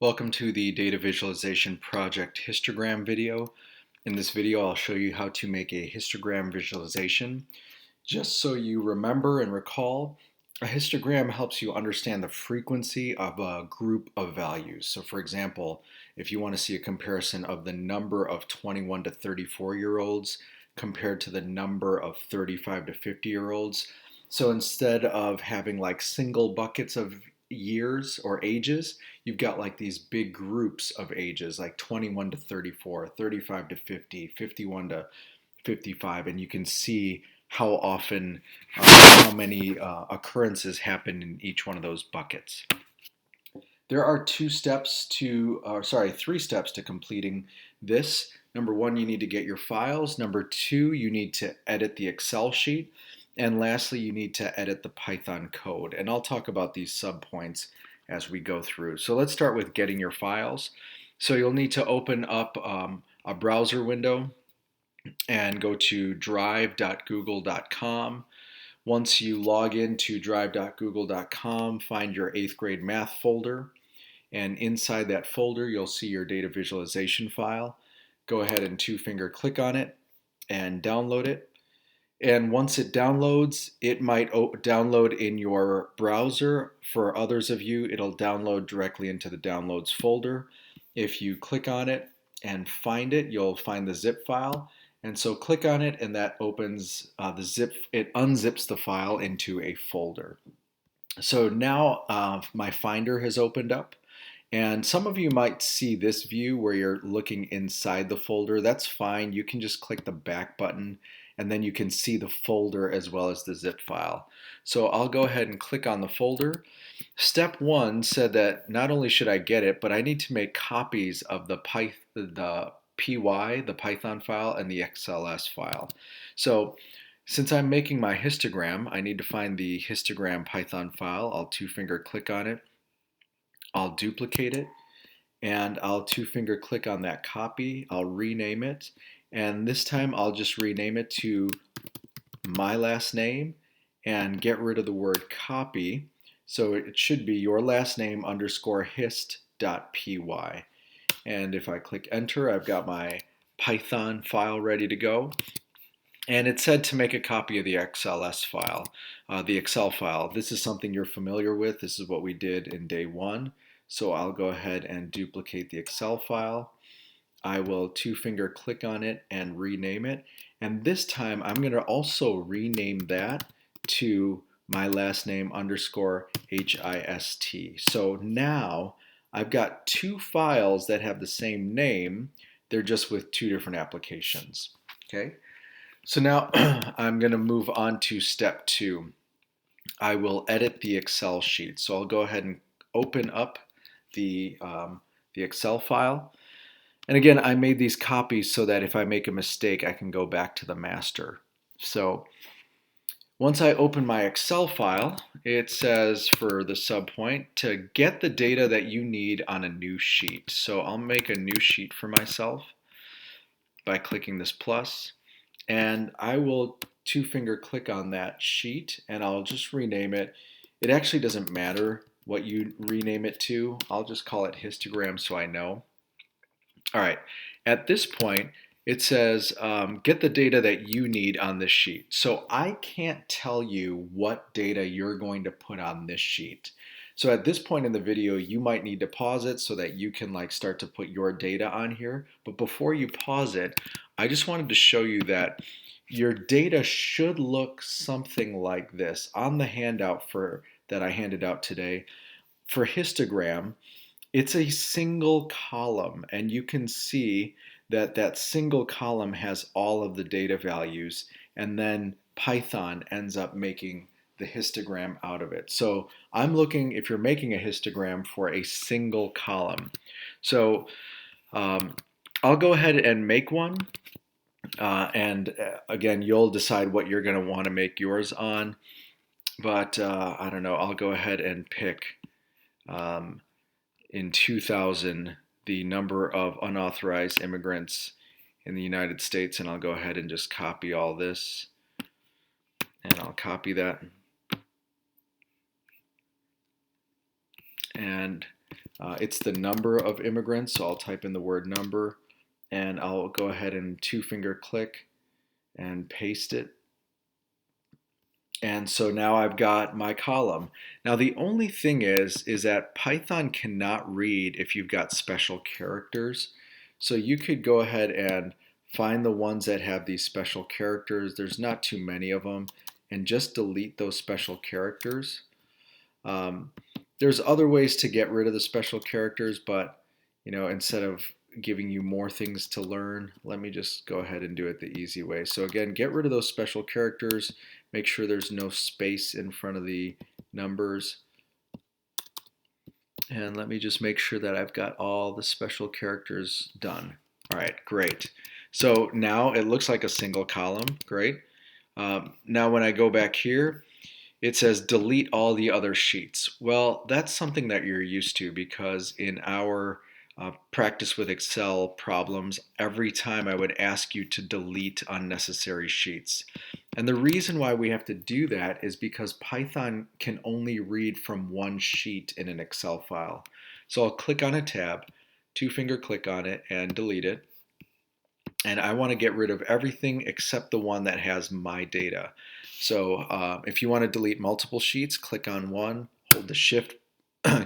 Welcome to the Data Visualization Project histogram video. In this video, I'll show you how to make a histogram visualization. Just so you remember and recall, a histogram helps you understand the frequency of a group of values. So for example, if you want to see a comparison of the number of 21 to 34-year-olds compared to the number of 35 to 50-year-olds, so instead of having like single buckets of years or ages, you've got like these big groups of ages, like 21 to 34, 35 to 50, 51 to 55, and you can see how often, how many occurrences happen in each one of those buckets. There are three steps to completing this. Number one, you need to get your files. Number two, you need to edit the Excel sheet. And lastly, you need to edit the Python code. And I'll talk about these subpoints as we go through. So let's start with getting your files. So you'll need to open up a browser window and go to drive.google.com. Once you log into drive.google.com, find your 8th grade math folder. And inside that folder, you'll see your data visualization file. Go ahead and two-finger click on it and download it. And once it downloads, it might download in your browser. For others of you, it'll download directly into the downloads folder. If you click on it and find it, you'll find the zip file. And so click on it, and that opens the zip. It unzips the file into a folder. So now my Finder has opened up. And some of you might see this view where you're looking inside the folder. That's fine. You can just click the back button and then you can see the folder as well as the zip file. So I'll go ahead and click on the folder. Step one said that not only should I get it, but I need to make copies of the PY, the Python file, and the XLS file. So since I'm making my histogram, I need to find the histogram Python file. I'll two-finger click on it. I'll duplicate it, and I'll two-finger click on that copy. I'll rename it, and this time I'll just rename it to my last name and get rid of the word copy. So it should be your last name underscore hist.py. And if I click enter, I've got my Python file ready to go. And it said to make a copy of the XLS file, the Excel file. This is something you're familiar with. This is what we did in day one. So I'll go ahead and duplicate the Excel file. I will two-finger click on it and rename it. And this time I'm going to also rename that to my last name underscore HIST. So now I've got two files that have the same name. They're just with two different applications. Okay. So now I'm going to move on to step two. I will edit the Excel sheet. So I'll go ahead and open up the Excel file. And again, I made these copies so that if I make a mistake, I can go back to the master. So once I open my Excel file, it says for the subpoint to get the data that you need on a new sheet. So I'll make a new sheet for myself by clicking this plus. And I will two-finger click on that sheet and I'll just rename it. It actually doesn't matter what you rename it to. I'll just call it histogram so I know. All right, at this point, it says get the data that you need on this sheet. So I can't tell you what data you're going to put on this sheet. So at this point in the video, you might need to pause it so that you can like start to put your data on here. But before you pause it, I just wanted to show you that your data should look something like this. On the handout that I handed out today, for histogram, it's a single column, and you can see that that single column has all of the data values, and then Python ends up making the histogram out of it. So I'm looking, if you're making a histogram, for a single column. So I'll go ahead and make one. And again, you'll decide what you're going to want to make yours on. But I don't know, I'll go ahead and pick in 2000 the number of unauthorized immigrants in the United States, and I'll go ahead and just copy all this. And I'll copy that. And It's the number of immigrants, so I'll type in the word number, and I'll go ahead and two-finger click and paste it. And so now I've got my column. Now the only thing is that Python cannot read if you've got special characters. So you could go ahead and find the ones that have these special characters. There's not too many of them, and just delete those special characters. Um, there's other ways to get rid of the special characters, but instead of giving you more things to learn, let me just go ahead and do it the easy way. So again, get rid of those special characters. Make sure there's no space in front of the numbers. And let me just make sure that I've got all the special characters done. All right, great. So now it looks like a single column. Great. Now when I go back here, it says delete all the other sheets. Well, that's something that you're used to, because in our practice with Excel problems, every time I would ask you to delete unnecessary sheets. And the reason why we have to do that is because Python can only read from one sheet in an Excel file. So I'll click on a tab, two-finger click on it, and delete it. And I want to get rid of everything except the one that has my data. So if you want to delete multiple sheets, click on one, hold the Shift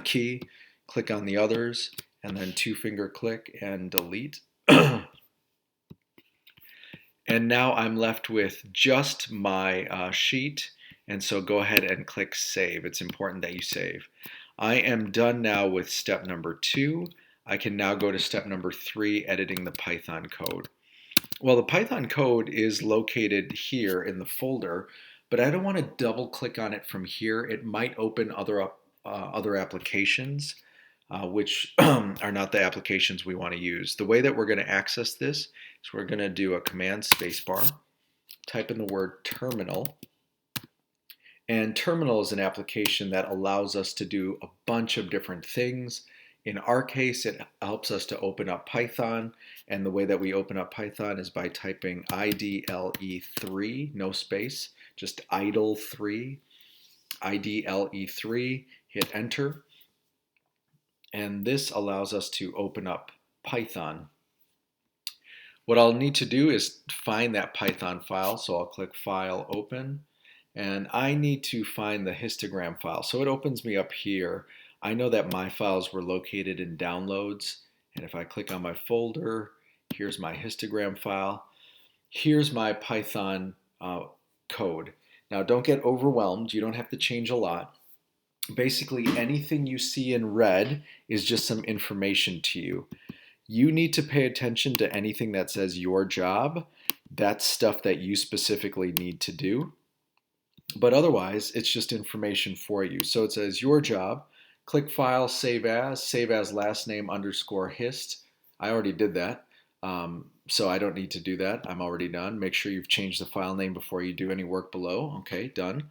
key, click on the others, and then two-finger click and delete. And now I'm left with just my sheet, and so go ahead and click Save. It's important that you save. I am done now with step number 2. I can now go to step number 3, editing the Python code. Well, the Python code is located here in the folder, but I don't want to double click on it from here. It might open other applications, which are not the applications we want to use. The way that we're going to access this is we're going to do a command spacebar, type in the word terminal, and terminal is an application that allows us to do a bunch of different things. In our case, it helps us to open up Python, and the way that we open up Python is by typing IDLE3, no space, just idle3, IDLE3, hit enter, and this allows us to open up Python. What I'll need to do is find that Python file, so I'll click File, Open, and I need to find the histogram file. So it opens me up here. I know that my files were located in Downloads, and if I click on my folder, here's my histogram file. Here's my Python code. Now don't get overwhelmed. You don't have to change a lot. Basically anything you see in red is just some information to you. You need to pay attention to anything that says your job. That's stuff that you specifically need to do. But otherwise, it's just information for you. So it says your job. Click File, save as last name underscore hist. I already did that, so I don't need to do that. I'm already done. Make sure you've changed the file name before you do any work below. Okay, done.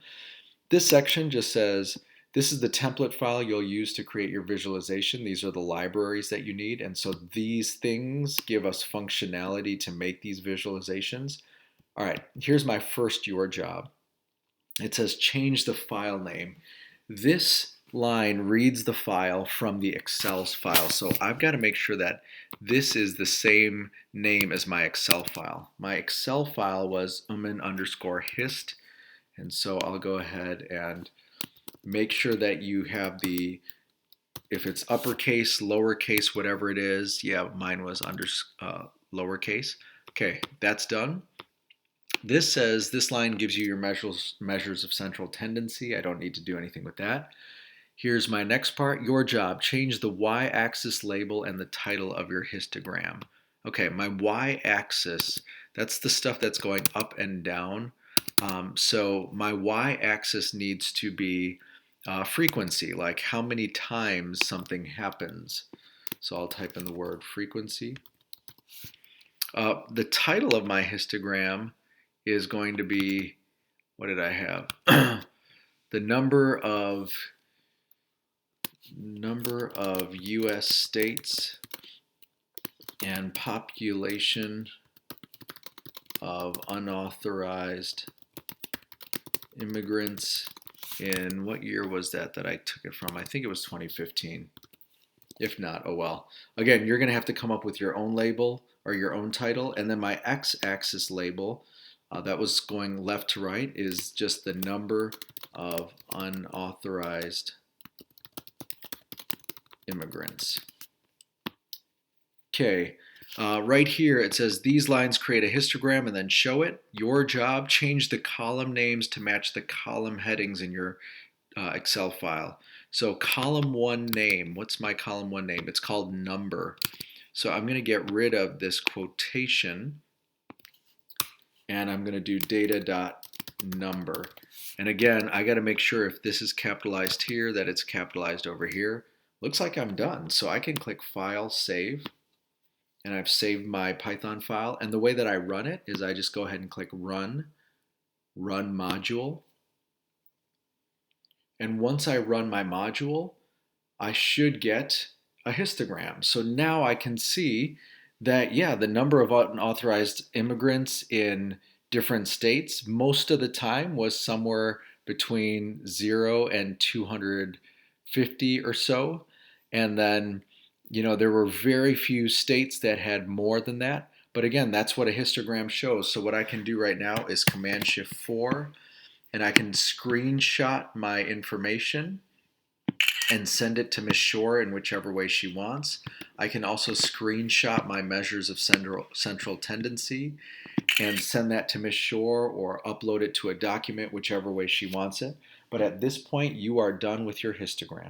This section just says, this is the template file you'll use to create your visualization. These are the libraries that you need, and so these things give us functionality to make these visualizations. All right, here's my first your job. It says change the file name. This line reads the file from the Excel's file. So I've got to make sure that this is the same name as my Excel file. My Excel file was underscore hist. And so I'll go ahead and make sure that you have if it's uppercase, lowercase, whatever it is. Yeah, mine was lowercase. Okay, that's done. This says this line gives you your measures of central tendency. I don't need to do anything with that. Here's my next part, your job. Change the y-axis label and the title of your histogram. Okay, my y-axis, that's the stuff that's going up and down. So my y-axis needs to be frequency, like how many times something happens. So I'll type in the word frequency. The title of my histogram is going to be, what did I have? The number of U.S. states and population of unauthorized immigrants in, what year was that I took it from? I think it was 2015. If not, oh well. Again, you're going to have to come up with your own label or your own title. And then my x-axis label, that was going left to right, is just the number of unauthorized immigrants. Okay, right here it says these lines create a histogram and then show it. Your job, change the column names to match the column headings in your Excel file. So column 1 name, what's my column 1 name? It's called number. So I'm going to get rid of this quotation and I'm going to do data.number. And again, I got to make sure if this is capitalized here that it's capitalized over here. Looks like I'm done. So I can click File, Save, and I've saved my Python file. And the way that I run it is I just go ahead and click Run, Run Module. And once I run my module, I should get a histogram. So now I can see that, yeah, the number of unauthorized immigrants in different states most of the time was somewhere between 0 and 250 or so. And then, there were very few states that had more than that. But again, that's what a histogram shows. So what I can do right now is Command-Shift-4, and I can screenshot my information and send it to Miss Shore in whichever way she wants. I can also screenshot my measures of central tendency and send that to Miss Shore or upload it to a document, whichever way she wants it. But at this point, you are done with your histogram.